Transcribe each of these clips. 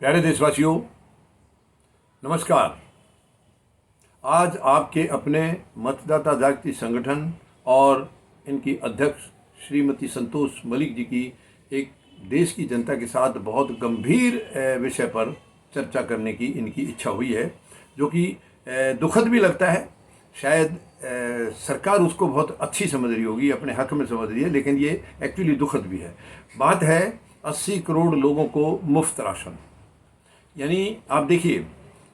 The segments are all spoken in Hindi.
प्यारे देशवासियों, नमस्कार। आज आपके अपने मतदाता जागृति संगठन और इनकी अध्यक्ष श्रीमती संतोष मलिक जी की एक देश की जनता के साथ बहुत गंभीर विषय पर चर्चा करने की इनकी इच्छा हुई है, जो कि दुखद भी लगता है। शायद सरकार उसको बहुत अच्छी समझ रही होगी, अपने हक में समझ रही है, लेकिन ये एक्चुअली दुखद भी है। बात है 80 करोड़ लोगों को मुफ्त राशन। यानी आप देखिए,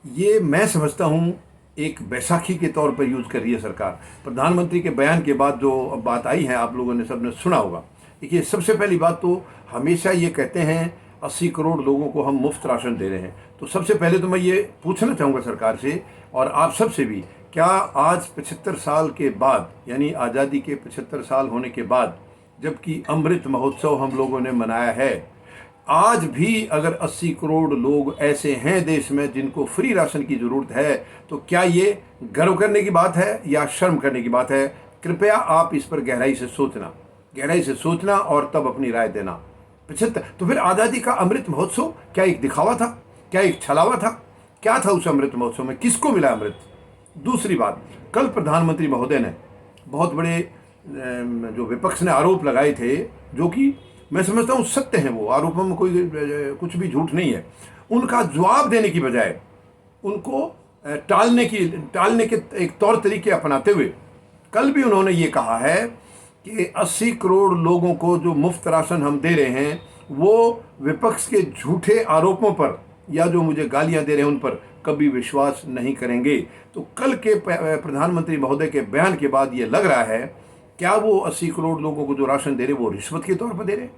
ये मैं समझता हूँ एक बैसाखी के तौर पर यूज़ कर रही है सरकार। प्रधानमंत्री के बयान के बाद जो अब बात आई है, आप लोगों ने सबने सुना होगा। देखिए, सबसे पहली बात तो हमेशा ये कहते हैं 80 करोड़ लोगों को हम मुफ्त राशन दे रहे हैं। तो सबसे पहले तो मैं ये पूछना चाहूँगा सरकार से और आप सबसे भी, क्या आज 75 साल के बाद, यानी आज़ादी के 75 साल होने के बाद, जबकि अमृत महोत्सव हम लोगों ने मनाया है, आज भी अगर 80 करोड़ लोग ऐसे हैं देश में जिनको फ्री राशन की ज़रूरत है, तो क्या ये गर्व करने की बात है या शर्म करने की बात है? कृपया आप इस पर गहराई से सोचना और तब अपनी राय देना। 75 तो फिर आज़ादी का अमृत महोत्सव क्या एक दिखावा था? क्या एक छलावा था? क्या था उस अमृत महोत्सव में? किसको मिला अमृत? दूसरी बात, कल प्रधानमंत्री महोदय ने बहुत बड़े जो विपक्ष ने आरोप लगाए थे, जो कि मैं समझता हूँ सत्य हैं, वो आरोपों में कोई कुछ भी झूठ नहीं है, उनका जवाब देने की बजाय उनको टालने के एक तौर तरीके अपनाते हुए कल भी उन्होंने ये कहा है कि 80 करोड़ लोगों को जो मुफ्त राशन हम दे रहे हैं, वो विपक्ष के झूठे आरोपों पर या जो मुझे गालियां दे रहे हैं उन पर कभी विश्वास नहीं करेंगे। तो कल के प्रधानमंत्री महोदय के बयान के बाद ये लग रहा है, क्या वो 80 करोड़ लोगों को जो राशन दे रहे वो रिश्वत के तौर पर दे रहे?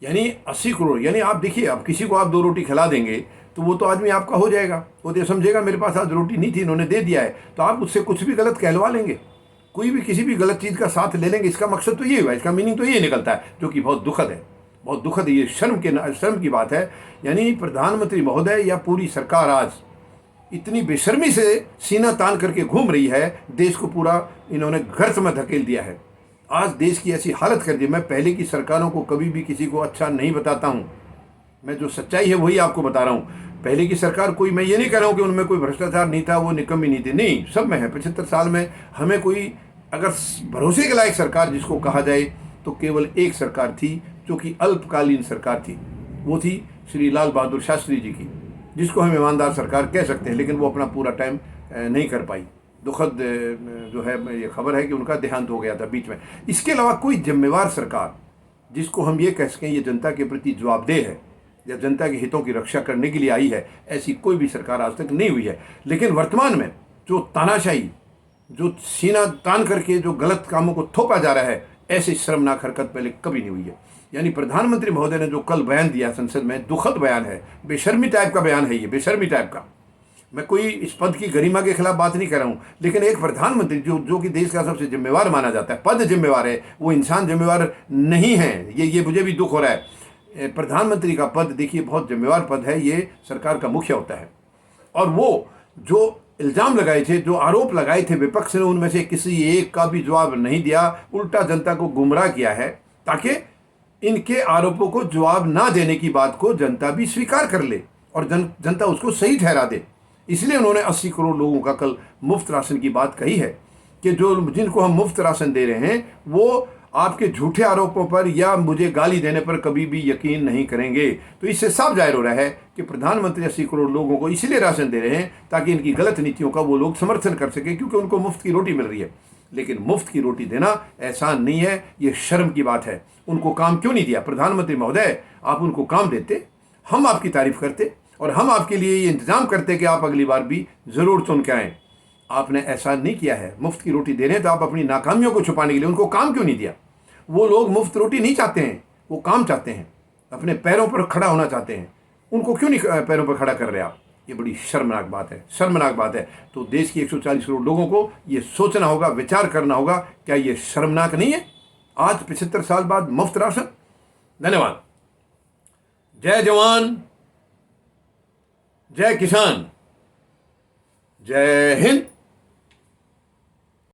यानी 80 करोड़, यानी आप देखिए, आप किसी को आप 2 रोटी खिला देंगे तो वो तो आदमी आपका हो जाएगा। वो तो समझेगा मेरे पास आज रोटी नहीं थी, इन्होंने दे दिया है, तो आप उससे कुछ भी गलत कहलवा लेंगे, कोई भी किसी भी गलत चीज़ का साथ ले लेंगे। इसका मकसद तो ये हुआ, इसका मीनिंग तो ये निकलता है, जो कि बहुत दुखद है, बहुत दुखद है। ये शर्म की बात है। यानी प्रधानमंत्री महोदय या पूरी सरकार आज इतनी बेशर्मी से सीना तान करके घूम रही है, देश को पूरा इन्होंने गर्त में धकेल दिया है। आज देश की ऐसी हालत कर दी। मैं पहले की सरकारों को कभी भी किसी को अच्छा नहीं बताता हूँ, मैं जो सच्चाई है वही आपको बता रहा हूँ। पहले की सरकार, कोई, मैं ये नहीं कह रहा हूँ कि उनमें कोई भ्रष्टाचार नहीं था, वो निकम्मी नहीं थी, नहीं, सब में है। 75 साल में हमें कोई अगर भरोसे के लायक सरकार जिसको कहा जाए तो केवल एक सरकार थी, जो कि अल्पकालीन सरकार थी, वो थी श्री लाल बहादुर शास्त्री जी की, जिसको हम ईमानदार सरकार कह सकते हैं, लेकिन वो अपना पूरा टाइम नहीं कर पाई। दुखद जो है ये खबर है कि उनका देहांत हो गया था बीच में। इसके अलावा कोई जिम्मेवार सरकार जिसको हम ये कह सकें ये जनता के प्रति जवाबदेह है या जनता के हितों की रक्षा करने के लिए आई है, ऐसी कोई भी सरकार आज तक नहीं हुई है। लेकिन वर्तमान में जो तानाशाही, जो सीना तान करके जो गलत कामों को थोपा जा रहा है, ऐसी शर्मनाक हरकत पहले कभी नहीं हुई है। यानी प्रधानमंत्री महोदय ने जो कल बयान दिया संसद में, दुखद बयान है, बेशर्मी टाइप का बयान है ये, बेशर्मी टाइप का। मैं कोई इस पद की गरिमा के खिलाफ बात नहीं कर रहा हूँ, लेकिन एक प्रधानमंत्री जो कि देश का सबसे जिम्मेवार माना जाता है, पद जिम्मेवार है, वो इंसान जिम्मेवार नहीं है। ये मुझे भी दुख हो रहा है। प्रधानमंत्री का पद देखिए बहुत जिम्मेवार पद है, ये सरकार का मुखिया होता है। और वो जो इल्ज़ाम लगाए थे, जो आरोप लगाए थे विपक्ष ने, उनमें से किसी एक का भी जवाब नहीं दिया, उल्टा जनता को गुमराह किया है, ताकि इनके आरोपों को जवाब ना देने की बात को जनता भी स्वीकार कर ले और जनता उसको सही ठहरा दे। इसलिए उन्होंने 80 करोड़ लोगों का कल मुफ्त राशन की बात कही है कि जो जिनको हम मुफ्त राशन दे रहे हैं, वो आपके झूठे आरोपों पर या मुझे गाली देने पर कभी भी यकीन नहीं करेंगे। तो इससे साफ जाहिर हो रहा है कि प्रधानमंत्री 80 करोड़ लोगों को इसलिए राशन दे रहे हैं ताकि इनकी गलत नीतियों का वो लोग समर्थन कर सके, क्योंकि उनको मुफ्त की रोटी मिल रही है। लेकिन मुफ्त की रोटी देना एहसान नहीं है, ये शर्म की बात है। उनको काम क्यों नहीं दिया? प्रधानमंत्री महोदय, आप उनको काम देते, हम आपकी तारीफ करते और हम आपके लिए ये इंतजाम करते कि आप अगली बार भी ज़रूर चुन के आएँ। आपने ऐसा नहीं किया है। मुफ्त की रोटी दे रहे हैं तो आप अपनी नाकामियों को छुपाने के लिए उनको काम क्यों नहीं दिया? वो लोग मुफ्त रोटी नहीं चाहते हैं, वो काम चाहते हैं, अपने पैरों पर खड़ा होना चाहते हैं। उनको क्यों नहीं पैरों पर खड़ा कर रहे आप? ये बड़ी शर्मनाक बात है, शर्मनाक बात है। तो देश की 140 करोड़ लोगों को ये सोचना होगा, विचार करना होगा, क्या ये शर्मनाक नहीं है? आज 75 साल बाद मुफ्त राशन। धन्यवाद। जय जवान, जय किसान, जय हिंद।